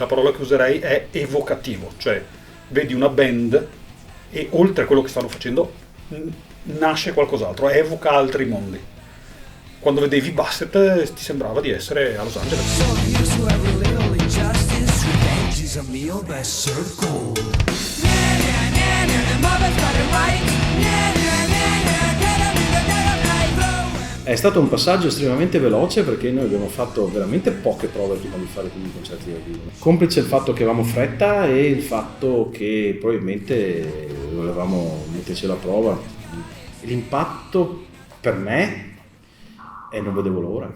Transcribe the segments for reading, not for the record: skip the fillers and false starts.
la parola che userei è evocativo, cioè vedi una band e oltre a quello che stanno facendo nasce qualcos'altro, evoca altri mondi. Quando vedevi Bastet ti sembrava di essere a Los Angeles. È stato un passaggio estremamente veloce perché noi abbiamo fatto veramente poche prove prima di fare quei concerti dal vivo. Complice il fatto che avevamo fretta e il fatto che probabilmente volevamo metterci alla prova. L'impatto per me è non vedevo l'ora.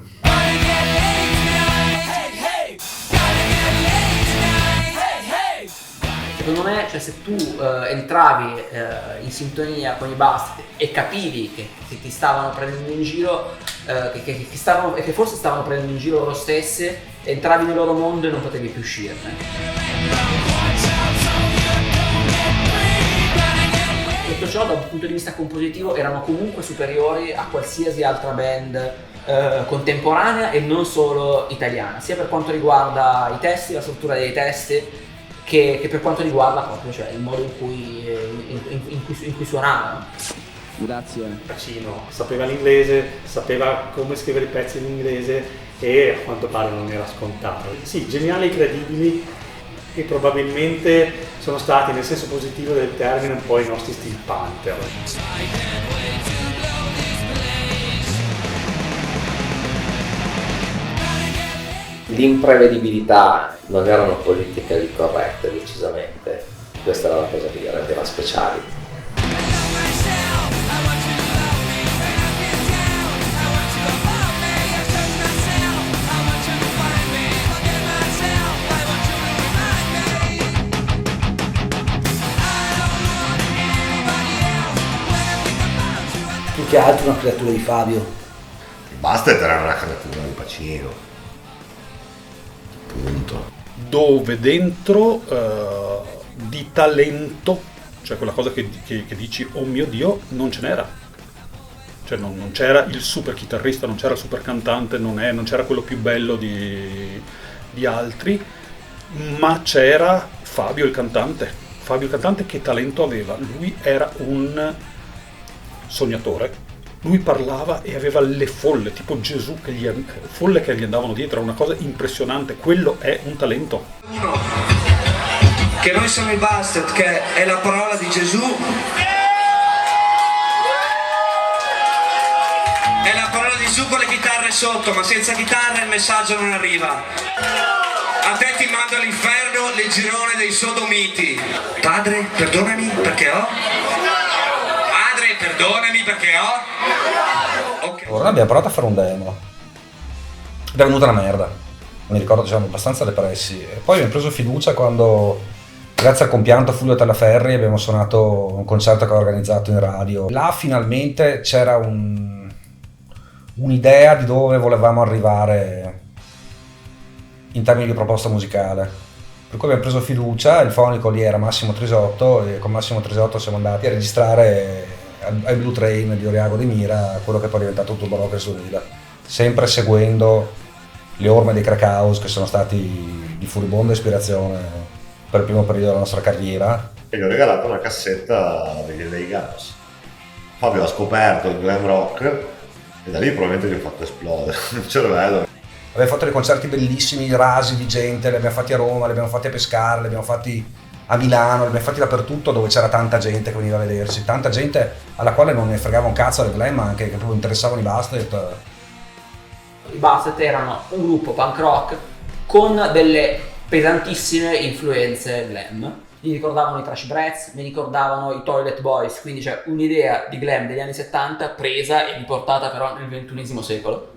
Secondo me, cioè, se tu entravi in sintonia con i Bastet e capivi che ti stavano prendendo in giro, che forse stavano prendendo in giro loro stesse, entravi nel loro mondo e non potevi più uscirne. Detto ciò, da un punto di vista compositivo erano comunque superiori a qualsiasi altra band contemporanea e non solo italiana, sia per quanto riguarda i testi, la struttura dei testi, che per quanto riguarda proprio, cioè, il modo in cui suonavano. Grazie. Pacino sapeva l'inglese, sapeva come scrivere i pezzi in inglese e a quanto pare non era scontato. Sì, geniali, credibili e probabilmente sono stati, nel senso positivo del termine, un po' i nostri Steel Panther. L'imprevedibilità non erano politically corrette, decisamente. Questa era la cosa che li rendeva speciali. Più che altro una creatura di Fabio. Bastet era una creatura di Pacino. Punto. Dove dentro di talento, cioè quella cosa che dici oh mio Dio, non ce n'era. Cioè non c'era il super chitarrista, non c'era il super cantante, non c'era quello più bello di altri, ma c'era Fabio il cantante. Fabio il cantante che talento aveva? Lui era un sognatore. Lui parlava e aveva le folle, tipo Gesù, folle che gli andavano dietro, era una cosa impressionante. Quello è un talento. Che noi siamo i Bastet, che è la parola di Gesù. È la parola di Gesù con le chitarre sotto, ma senza chitarra il messaggio non arriva. A te ti mando all'inferno nel girone dei sodomiti. Padre, perdonami perché ho. Perdonami perché ho. Okay. Ora abbiamo provato a fare un demo ed è venuta una merda. Mi ricordo che c'erano abbastanza depressi e poi abbiamo preso fiducia quando, grazie al compianto Fulvio Tallaferri, abbiamo suonato un concerto che ho organizzato in radio. Là finalmente c'era un'idea di dove volevamo arrivare in termini di proposta musicale, per cui abbiamo preso fiducia. Il fonico lì era Massimo Trisotto e con Massimo Trisotto siamo andati a registrare ai Blue Train di Oriago di Mira, quello che poi è diventato Turbo Rock e Surida, sempre seguendo le orme dei Crack House, che sono stati di furibonda ispirazione per il primo periodo della nostra carriera. E gli ho regalato una cassetta degli LA Guns. Fabio ha scoperto il glam rock e da lì probabilmente gli ho fatto esplodere il cervello. Abbiamo fatto dei concerti bellissimi, rasi di gente, li abbiamo fatti a Roma, li abbiamo fatti a Pescara, li abbiamo fatti a Milano, li abbiamo fatti dappertutto dove c'era tanta gente che veniva a vederci, tanta gente alla quale non ne fregava un cazzo del glam, ma anche che proprio interessavano i Bastet. I Bastet erano un gruppo punk rock con delle pesantissime influenze glam. Mi ricordavano i Trash Brats, mi ricordavano i Toilet Boys, quindi c'è un'idea di glam degli anni 70 presa e riportata però nel XXI secolo.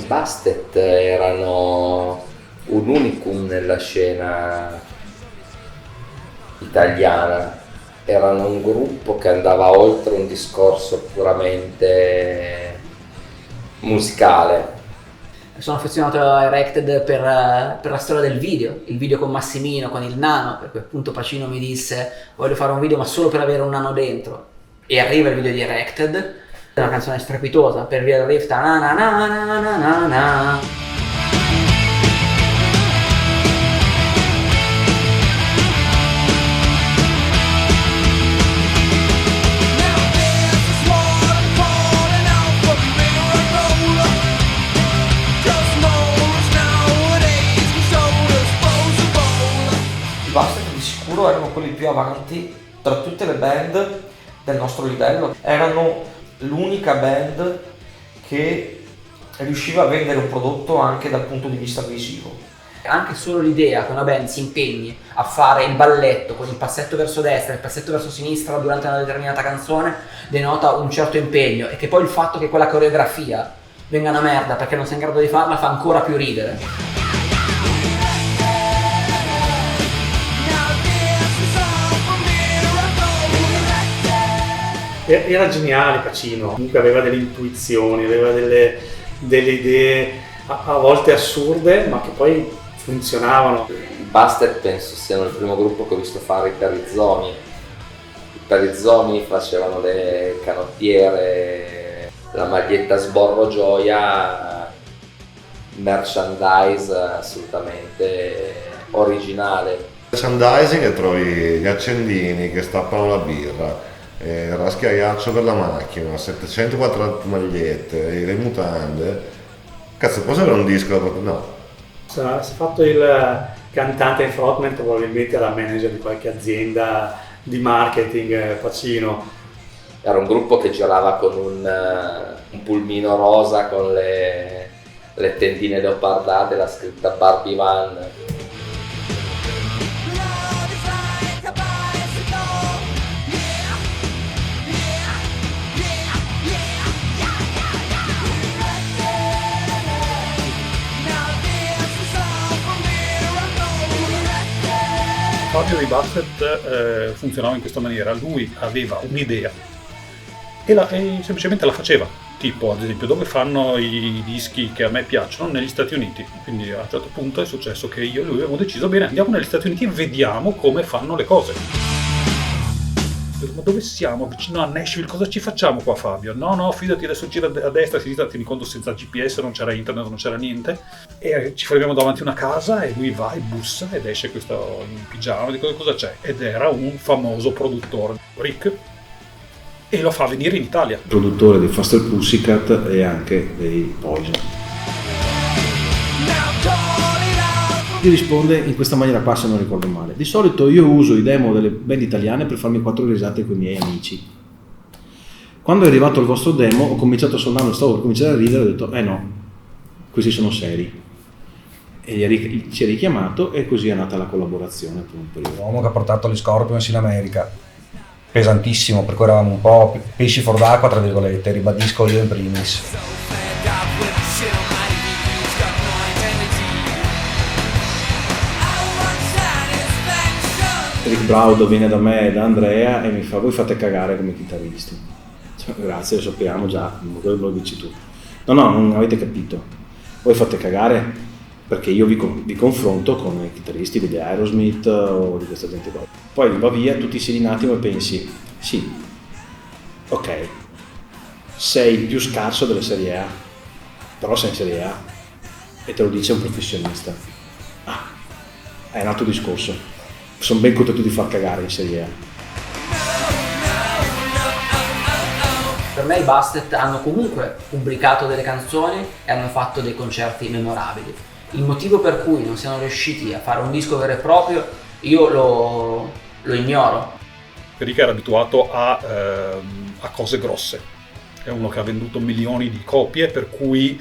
Bastet erano un unicum nella scena italiana, erano un gruppo che andava oltre un discorso puramente musicale. sono affezionato a Erected per la storia del video, il video con Massimino, con il nano, perché appunto Pacino mi disse voglio fare un video ma solo per avere un nano dentro, e arriva il video di Erected, è una canzone strepitosa, per via del riff na na na na na na na. I Bastard di sicuro erano quelli più avanti tra tutte le band del nostro livello, erano l'unica band che riusciva a vendere un prodotto anche dal punto di vista visivo. Anche solo l'idea che una band si impegni a fare il balletto con il passetto verso destra e il passetto verso sinistra durante una determinata canzone denota un certo impegno, e che poi il fatto che quella coreografia venga una merda perché non sei in grado di farla fa ancora più ridere. Era geniale Pacino, comunque aveva delle intuizioni, aveva delle idee a volte assurde, ma che poi funzionavano. I Bastard penso siano il primo gruppo che ho visto fare i Perizzomi. I Perizzomi facevano le canottiere, la maglietta Sborro Gioia, merchandise assolutamente originale. Merchandising, e trovi gli accendini che stappano la birra, il raschiaiaccio per la macchina, 740 magliette, le mutande. Cazzo, posso avere un disco? No. Se ha fatto il cantante in frontman, probabilmente era manager di qualche azienda di marketing, Pacino. Era un gruppo che girava con un pulmino rosa con le tendine leopardate, la scritta Barbie Van. Fabio dei Bastard funzionava in questa maniera: lui aveva un'idea e semplicemente la faceva, tipo ad esempio dove fanno i dischi che a me piacciono, negli Stati Uniti. Quindi a un certo punto è successo che io e lui abbiamo deciso, bene, andiamo negli Stati Uniti e vediamo come fanno le cose. Ma dove siamo? Vicino a Nashville, cosa ci facciamo qua, Fabio? No, fidati, adesso gira a destra, a sinistra, tieni conto, senza GPS, non c'era internet, non c'era niente, e ci fermiamo davanti a una casa e lui va e bussa ed esce questo in pigiama, di cosa c'è? Ed era un famoso produttore, Rick, e lo fa venire in Italia. Produttore dei Faster Pussycat e anche dei Poison. Gli risponde in questa maniera qua, se non ricordo male: di solito io uso i demo delle band italiane per farmi 4 risate con i miei amici. Quando è arrivato il vostro demo ho cominciato a suonarlo, stavo per cominciare a ridere, ho detto no, questi sono seri, e ci ha richiamato e così è nata la collaborazione per un periodo. L'uomo che ha portato gli Scorpions in America, pesantissimo, per cui eravamo un po' pesci fuor d'acqua, tra virgolette, ribadisco io in primis. Rick Braudo viene da me e da Andrea e mi fa: voi fate cagare come chitarristi. Cioè, grazie, lo sappiamo già, quello lo dici tu. No, non avete capito, voi fate cagare perché io vi confronto con i chitarristi degli Aerosmith o di questa gente qua. Poi va via, tu ti siedi un attimo e pensi: sì, ok, sei il più scarso della Serie A, però sei in Serie A, e te lo dice un professionista. È un altro discorso. Sono ben contento di far cagare in Serie A. Per me i Bastard hanno comunque pubblicato delle canzoni e hanno fatto dei concerti memorabili. Il motivo per cui non siano riusciti a fare un disco vero e proprio io lo ignoro. Rick era abituato a cose grosse, è uno che ha venduto milioni di copie, per cui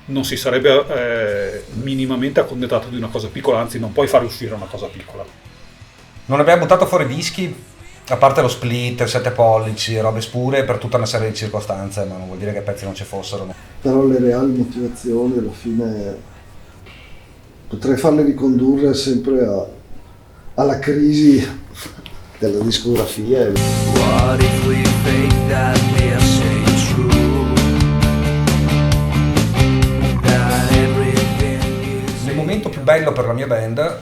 non si sarebbe minimamente accontentato di una cosa piccola, anzi non puoi fare uscire una cosa piccola. Non abbiamo buttato fuori dischi, a parte lo split, 7 pollici, robe spure, per tutta una serie di circostanze, ma non vuol dire che pezzi non ci fossero. Però le reali motivazioni alla fine potrei farle ricondurre sempre alla crisi della discografia. What if we think that they're saying true? That every momento più bello per la mia band,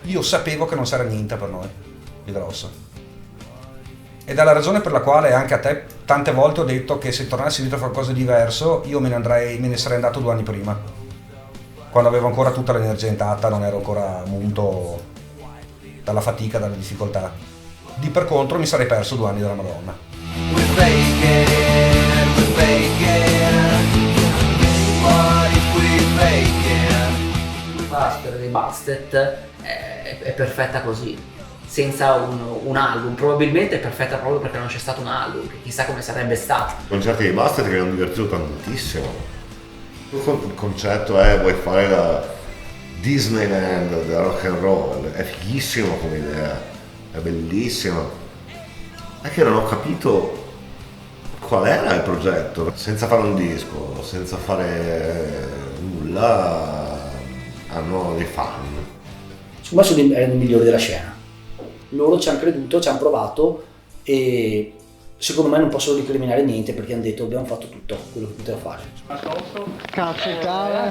io sapevo che non c'era niente per noi di grosso. Ed è la ragione per la quale anche a te tante volte ho detto che se tornassi indietro a fare qualcosa di diverso, io me ne sarei andato 2 anni prima. Quando avevo ancora tutta l'energia intatta, non ero ancora munto dalla fatica, dalle difficoltà. Di per contro mi sarei perso 2 anni della Madonna. La storia dei Bastet è perfetta così, senza un album. Probabilmente è perfetta proprio perché non c'è stato un album, che chissà come sarebbe stato. I concerti di Bastet che mi hanno divertito tantissimo. Il concetto è: vuoi fare la Disneyland del rock and roll? È fighissimo come idea, è bellissimo. È che non ho capito qual era il progetto. Senza fare un disco, senza fare nulla, hanno dei fan. Secondo me erano i migliori della scena. Loro ci hanno creduto, ci hanno provato e secondo me non possono recriminare niente perché hanno detto abbiamo fatto tutto quello che poteva fare. Cazzo, cara.